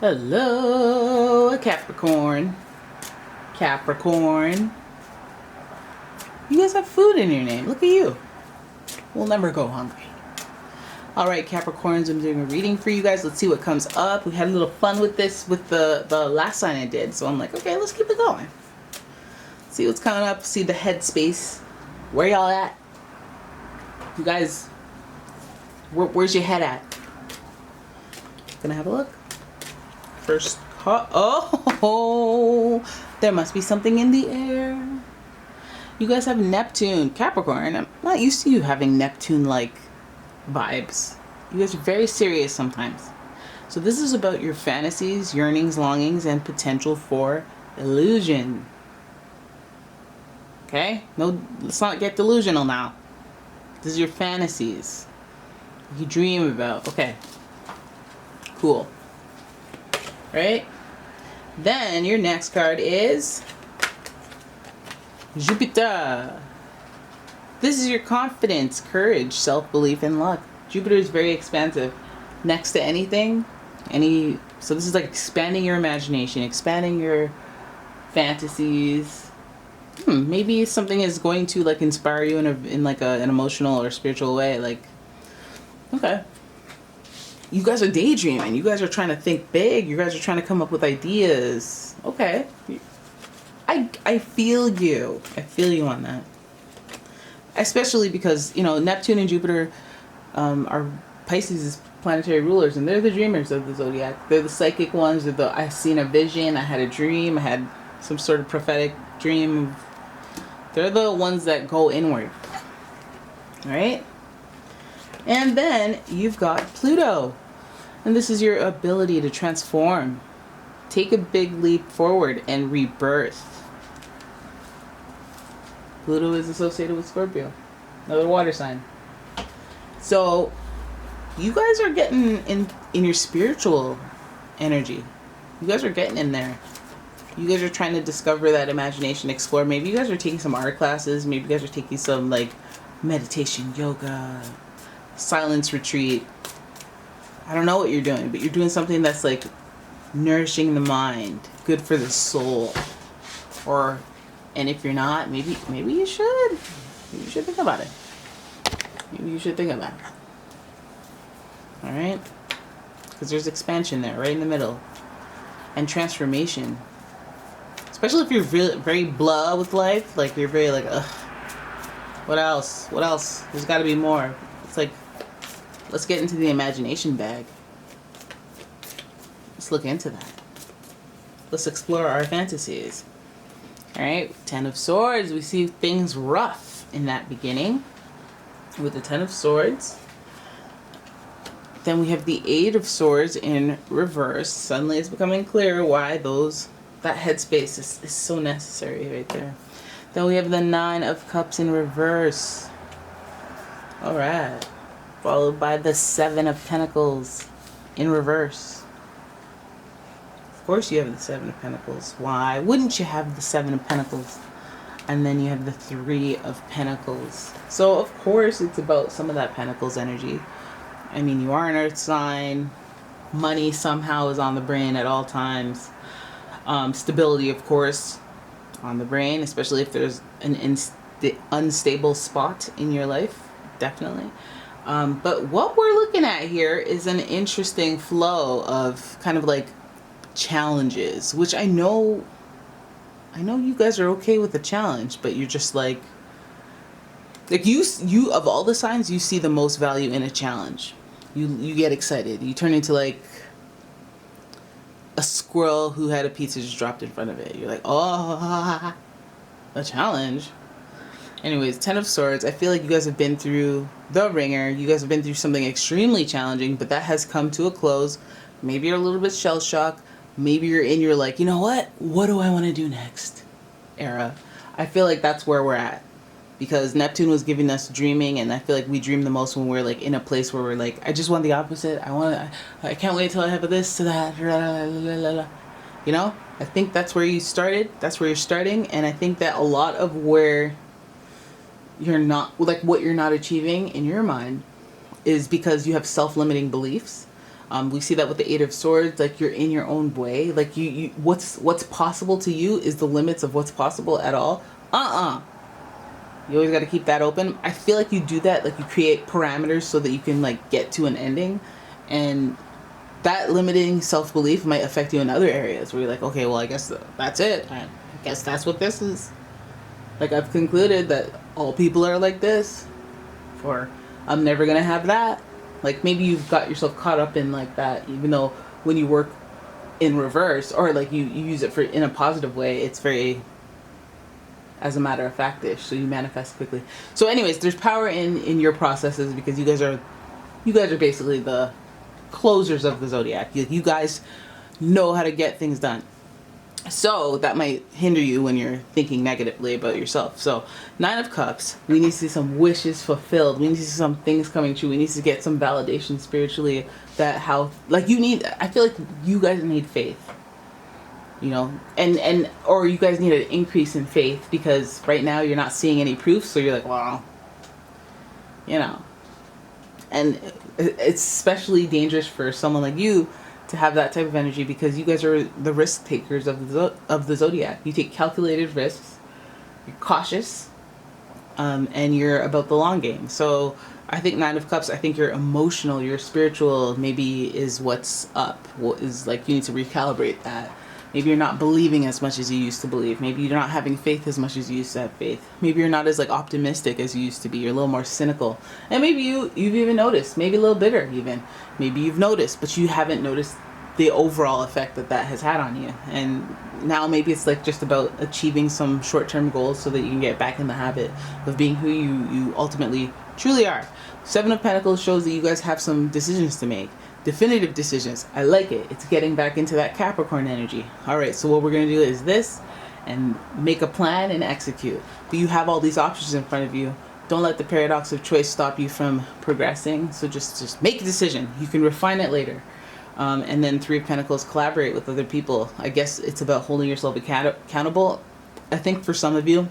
Hello, Capricorn. Capricorn. You guys have food in your name. Look at you. We'll never go hungry. Alright, Capricorns, I'm doing a reading for you guys. Let's see what comes up. We had a little fun with this with the last sign I did. So I'm like, okay, let's keep it going. See what's coming up. See the headspace. Where y'all at? You guys, where's your head at? Gonna have a look. First card. Oh, there must be something in the air. You guys have Neptune. Capricorn, I'm not used to you having Neptune-like vibes. You guys are very serious sometimes. So this is about your fantasies, yearnings, longings, and potential for illusion. Okay? No, let's not get delusional now. This is your fantasies. You dream about. Okay. Cool. Right? Then your next card is Jupiter. This is your confidence, courage, self-belief, and luck. Jupiter is very expansive. Next to anything, so this is like expanding your imagination, expanding your fantasies. Maybe something is going to like inspire you in like an emotional or spiritual way. Like, okay. You guys are daydreaming. You guys are trying to think big. You guys are trying to come up with ideas. Okay. I feel you. I feel you on that. Especially because, you know, Neptune and Jupiter are Pisces' planetary rulers, and they're the dreamers of the zodiac. They're the psychic ones. I seen a vision. I had a dream. I had some sort of prophetic dream. They're the ones that go inward. All right? And then you've got Pluto. And this is your ability to transform. Take a big leap forward and rebirth. Pluto is associated with Scorpio. Another water sign. So you guys are getting in your spiritual energy. You guys are getting in there. You guys are trying to discover that imagination, explore. Maybe you guys are taking some art classes. Maybe you guys are taking some like meditation, yoga, silence retreat. I don't know what you're doing, but you're doing something that's like nourishing the mind, good for the soul. And if you're not, maybe you should. Maybe you should think about it. Maybe you should think about it. All right? Because there's expansion there, right in the middle. And transformation. Especially if you're very blah with life. Like, you're very like, ugh. What else? What else? There's got to be more. It's like, let's get into the imagination bag. Let's look into that. Let's explore our fantasies. Alright, Ten of Swords. We see things rough in that beginning with the Ten of Swords. Then we have the Eight of Swords in reverse. Suddenly it's becoming clear why that headspace is so necessary right there. Then we have the Nine of Cups in reverse. Alright. Followed by the Seven of Pentacles in reverse. Of course you have the Seven of Pentacles. Why wouldn't you have the Seven of Pentacles? And then you have the Three of Pentacles. So of course it's about some of that Pentacles energy. I mean, you are an earth sign. Money somehow is on the brain at all times. Stability, of course, on the brain, especially if there's an unstable spot in your life. Definitely. But what we're looking at here is an interesting flow of kind of like challenges, which I know you guys are okay with the challenge, but you're just like you of all the signs, you see the most value in a challenge. You get excited. You turn into like a squirrel who had a pizza just dropped in front of it. You're like, oh, a challenge. Anyways, Ten of Swords. I feel like you guys have been through the ringer. You guys have been through something extremely challenging, but that has come to a close. Maybe you're a little bit shell-shocked. Maybe you're in your like, you know what? What do I want to do next? Era. I feel like that's where we're at. Because Neptune was giving us dreaming, and I feel like we dream the most when we're like in a place where we're like, I just want the opposite. I can't wait till I have a this to that. You know? I think that's where you started. That's where you're starting. And I think that a lot of where you're not, like what you're not achieving in your mind is because you have self-limiting beliefs. We see that with the Eight of Swords, like you're in your own way. Like you what's possible to you is the limits of what's possible at all. You always got to keep that open. I feel like you do that, like you create parameters so that you can like get to an ending, and that limiting self-belief might affect you in other areas where you're like, okay, well, I guess that's it. I guess that's what this is. Like, I've concluded that all people are like this, or I'm never gonna have that. Like, maybe you've got yourself caught up in like that, even though when you work in reverse, or like you use it for in a positive way, it's very, as a matter of fact-ish, so you manifest quickly. So anyways, there's power in your processes, because you guys are basically the closers of the zodiac. You guys know how to get things done. So that might hinder you when you're thinking negatively about yourself. So Nine of Cups, we need to see some wishes fulfilled. We need to see some things coming true. We need to get some validation spiritually that how, like, you need, I feel like you guys need faith. You know, and or you guys need an increase in faith, because right now you're not seeing any proof, so you're like, well, you know. And it's especially dangerous for someone like you to have that type of energy, because you guys are the risk takers of the zodiac. You take calculated risks, you're cautious, and you're about the long game. So I think Nine of Cups, I think you're emotional, you're spiritual, maybe is what's up. What is, like, you need to recalibrate that. Maybe you're not believing as much as you used to believe. Maybe you're not having faith as much as you used to have faith. Maybe you're not as like optimistic as you used to be. You're a little more cynical. And maybe you've even noticed. Maybe a little bitter even. Maybe you've noticed, but you haven't noticed the overall effect that has had on you. And now maybe it's like just about achieving some short-term goals so that you can get back in the habit of being who you ultimately truly are. Seven of Pentacles shows that you guys have some decisions to make. Definitive decisions. I like it. It's getting back into that Capricorn energy. Alright, so what we're going to do is this, and make a plan and execute. But you have all these options in front of you. Don't let the paradox of choice stop you from progressing. So just make a decision. You can refine it later. And then Three of Pentacles, collaborate with other people. I guess it's about holding yourself accountable. I think for some of you...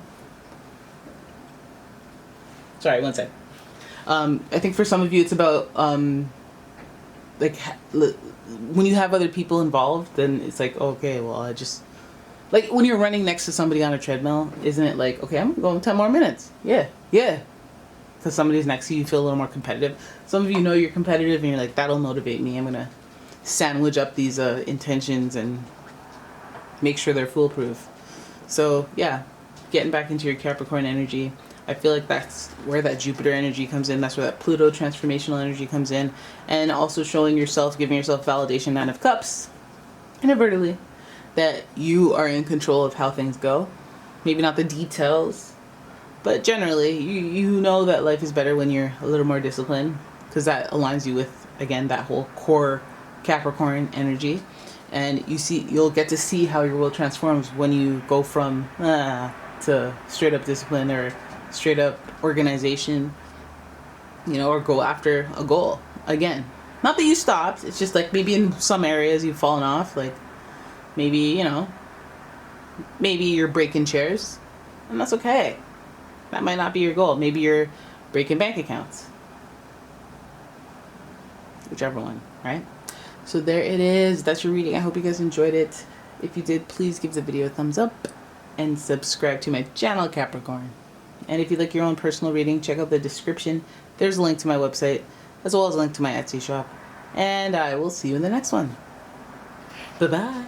Sorry, one sec. I think for some of you it's about... like, when you have other people involved, then it's like, okay, well, I just, like, when you're running next to somebody on a treadmill, isn't it like, okay, I'm going 10 more minutes. Yeah, because somebody's next to you, you feel a little more competitive. Some of you know you're competitive and you're like, that'll motivate me. I'm gonna sandwich up these intentions and make sure they're foolproof. So yeah, getting back into your Capricorn energy. I feel like that's where that Jupiter energy comes in. That's where that Pluto transformational energy comes in. And also showing yourself, giving yourself validation, Nine of Cups, inadvertently, that you are in control of how things go. Maybe not the details, but generally, you know that life is better when you're a little more disciplined, because that aligns you with, again, that whole core Capricorn energy. And you'll get to see how your world transforms when you go from to straight up discipline, or straight up organization, you know, or go after a goal again. Not that you stopped, it's just like maybe in some areas you've fallen off, like maybe, you know, maybe you're breaking chairs, and that's okay. That might not be your goal. Maybe you're breaking bank accounts, whichever one, right? So there it is. That's your reading. I hope you guys enjoyed it. If you did, please give the video a thumbs up and subscribe to my channel, Capricorn. And if you'd like your own personal reading, check out the description. There's a link to my website, as well as a link to my Etsy shop. And I will see you in the next one. Bye-bye.